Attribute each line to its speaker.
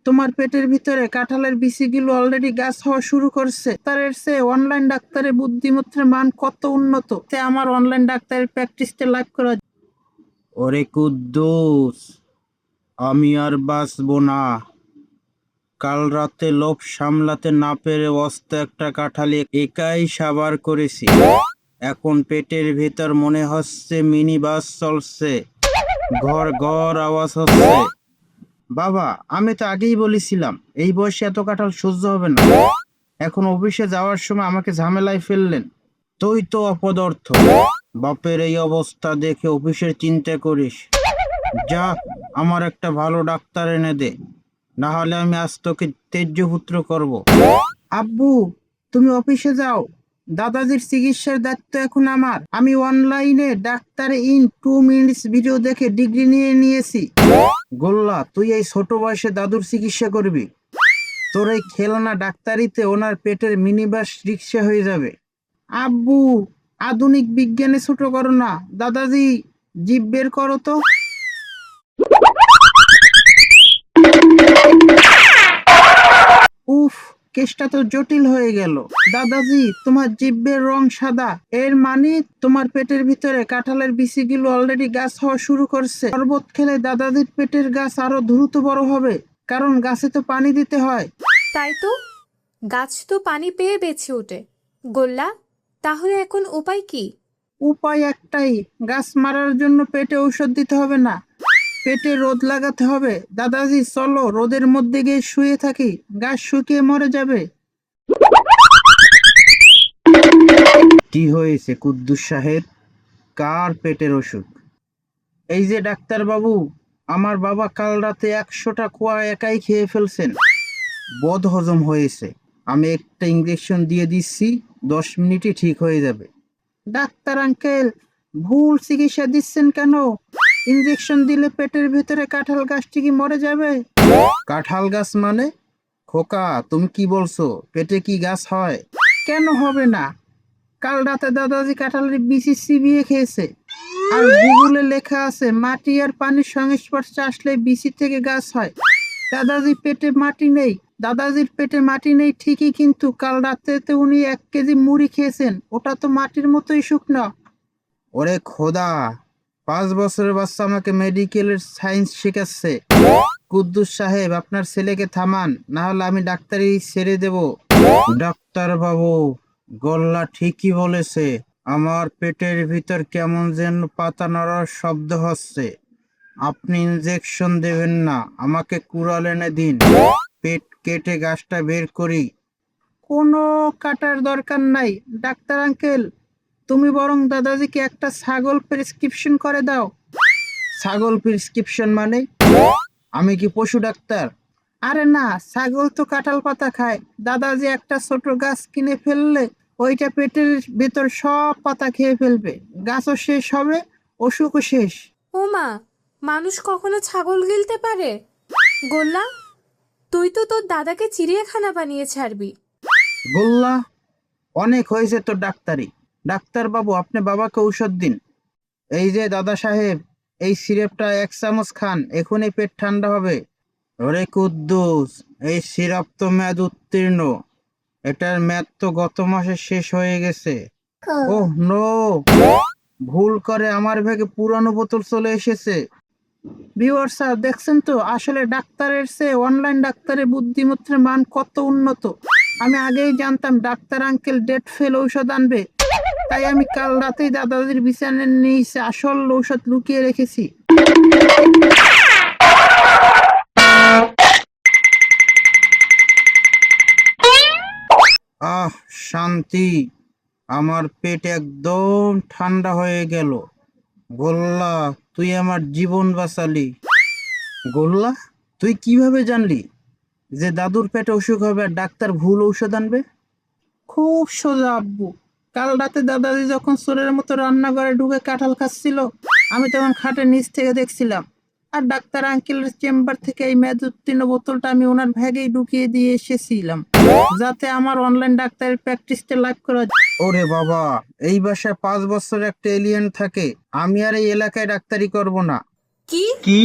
Speaker 1: তোমার পেটের ভিতরে কাঁঠালের বিচিগুলো অলরেডি গাছ হওয়া শুরু করছে। ডাক্তারের চেয়ে অনলাইন ডাক্তারের বুদ্ধিমত্তার মান কত উন্নত, তে আমার অনলাইন ডাক্তারের প্র্যাকটিসটা লাইভ করা।
Speaker 2: ওরে কুদ্দুস, আমি আর বাঁচবো না। কাল রাতে লোভ সামলাতে না পেরে অস্ত একটা কাঁঠালি একাই সাবার করেছি। এখন পেটের ভেতর মনে হচ্ছে মিনি বাস চলছে, ঘর ঘর আওয়াজ হচ্ছে। বাবা, আমি তো আগেই বলেছিলাম এই বয়সে এত কাঁঠাল সহ্য হবে না। এখন অফিসে যাওয়ার সময় আমাকে ঝামেলায় ফেললেন। তুই তো অপদার্থ। বাপের এই অবস্থা দেখে অফিসের চিন্তা করিস। যা, আমার একটা ভালো ডাক্তার এনে দে, না হলে আমি আজ তোকে তেজ্যপুত্র করব।
Speaker 1: আব্বু, তুমি অফিসে যাও, দাদাজির চিকিৎসার দায়িত্ব এখন আমার। আমি অনলাইনে ডাক্তার ইন 2 মিনিটস ভিডিও দেখে ডিগ্রি নিয়ে নিয়েছি।
Speaker 2: গোল্লা, তুই এই ছোট বয়সে দাদুর চিকিৎসা করবি? তোর এই খেলনা ডাক্তারিতে ওনার পেটের মিনিবাস রিক্সা হয়ে যাবে।
Speaker 1: আব্বু, আধুনিক বিজ্ঞানে ছোট করো না। দাদাজি, জিভ বের করো তো। উফ, কেসটা তো জটিল হয়ে গেল। দাদাজি, তোমার জিভের রং সাদা, এর মানে তোমার পেটের ভিতরে কাঁঠালের বিচিগুলো অলরেডি গাছ হওয়া শুরু করছে। শরবত খেলে দাদাজির পেটের গাছ আরো দ্রুত বড় হবে, কারণ গাছে তো পানি দিতে হয়।
Speaker 3: তাই তো, গাছ তো পানি পেয়ে বেঁচে ওঠে। গোল্লা, তাহলে এখন উপায় কি?
Speaker 1: উপায় একটাই, গাছ মারার জন্য পেটে ঔষধ দিতে হবে না, পেটে রোদ লাগাতে হবে। দাদাজি, চলো রোদের মধ্যে গিয়ে শুয়ে থাকি, গাছ শুকিয়ে মরে যাবে।
Speaker 2: কি হয়েছে কুদ্দুস সাহেব? কার পেটের অসুখ? এই যে ডাক্তার বাবু, আমার বাবা কাল রাতে 100টা কোয়া একাই খেয়ে ফেলছেন। বদ হজম হয়েছে। আমি একটা ইঞ্জেকশন দিয়ে দিচ্ছি, 10 মিনিটে ঠিক হয়ে যাবে।
Speaker 1: ডাক্তার আঙ্কেল, ভুল চিকিৎসা দিচ্ছেন কেন? ইনজেকশন দিলে পেটের ভিতরে কাঁঠাল গাছটি কি মরে যাবে?
Speaker 2: কাঁঠাল গাছ মানে? খোকা, তুমি কি বলছো? পেটে কি গাছ হয়?
Speaker 1: কেন হবে না? কাল রাতে দাদাজি কাঁঠালের বিচি চিবিয়ে খেয়েছে, আর গুগলে লেখা আছে মাটি আর পানির সংস্পর্শে আসলে বিচি থেকে গাছ হয়। দাদাজির পেটে মাটি নেই, দাদাজির পেটে মাটি নেই ঠিকই, কিন্তু কাল রাতে উনি 1 কেজি মুড়ি খেয়েছেন, ওটা তো মাটির মতোই শুকনো।
Speaker 2: ওরে খোদা, 5 বছরের বাচ্চা আমাকে মেডিকেলের সায়েন্স শেখাচ্ছে। কুদ্দুস সাহেব, আপনার ছেলেকে থামান, না হলে আমি ডাক্তারি ছেড়ে দেব। ডাক্তার বাবু, গোল্লা ঠিকই বলেছে। আমার পেটের ভিতর কেমন যেন পাতা নড়ার শব্দ হচ্ছে। আপনি ইনজেকশন দেবেন না, আমাকে কুড়াল এনে দিন, পেট কেটে গাছটা বের করি।
Speaker 1: কোনো কাটার দরকার নাই ডাক্তার আঙ্কেল, তুমি বরং দাদাজিকে একটা ছাগল প্রেসক্রিপশন করে দাও।
Speaker 2: ছাগল প্রেসক্রিপশন মানে? আমি কি পশু ডাক্তার?
Speaker 1: আরে না, ছাগল তো কাঁঠাল পাতা খায়। দাদাজি একটা ছোট গাছ কিনে ফেললে ওইটা পেটের ভেতর সব পাতা খেয়ে ফেলবে, গাছও শেষ হবে, অসুখও শেষ।
Speaker 3: ও মা, মানুষ কখনো ছাগল গিলতে পারে? গোল্লা, তুই তো তোর দাদাকে চিড়িয়াখানা বানিয়ে ছাড়বি।
Speaker 2: গোল্লা, অনেক হয়েছে তো ডাক্তারি। ডাক্তার বাবু, আপনি বাবাকে ঔষধ দিন। এই যে দাদা সাহেব, এই সিরাপটা 1 চামচ খান, এখনই পেট ঠান্ডা হবে। ওরে কুদ্দুস, এই সিরাপ তো মেয়াদ উত্তীর্ণ। এটার মেয়াদ তো গত মাসে শেষ হয়ে গেছে। ওহ নো, ভুল করে আমার ব্যাগে পুরানো বোতল চলে এসেছে।
Speaker 1: ভিউয়ার স্যার, দেখছেন তো আসলে ডাক্তারের চেয়ে অনলাইন ডাক্তারের বুদ্ধিমত্তার মান কত উন্নত। আমি আগেই জানতাম ডাক্তার আঙ্কেল ডেট ফেল ঔষধ আনবে, তাই আমি কাল রাতেই দাদাজির বিছানার নিচে আসল ঔষধ লুকিয়ে রেখেছি।
Speaker 2: আহ, শান্তি। আমার পেট একদম ঠান্ডা হয়ে গেল। গোল্লা, তুই আমার জীবন বাঁচালি। গোল্লা, তুই কিভাবে জানলি যে দাদুর পেটে অসুখ হবে আর ডাক্তার ভুল ঔষধ আনবে?
Speaker 1: খুব সোজা আব্বু, কাল রাতে দাদাজি যখন চোরের মতো রান্নাঘরে ঢুকে কাঁঠাল খাচ্ছিল, আমি তখন খাটের নিচ থেকে দেখছিলাম। আর ডাক্তার আঙ্কেলের চেম্বার থেকে এই মেয়াদ উত্তীর্ণ বোতলটা আমি ওনার ব্যাগেই ঢুকিয়ে দিয়ে এসেছিলাম, যাতে আমার অনলাইন ডাক্তারের প্র্যাকটিসটা লাইভ করা যায়।
Speaker 2: ওরে বাবা, এই বাসায় 5 বছর একটা এলিয়েন থাকে। আমি আর এই এলাকায় ডাক্তারি করব না।
Speaker 3: কি?
Speaker 2: কি?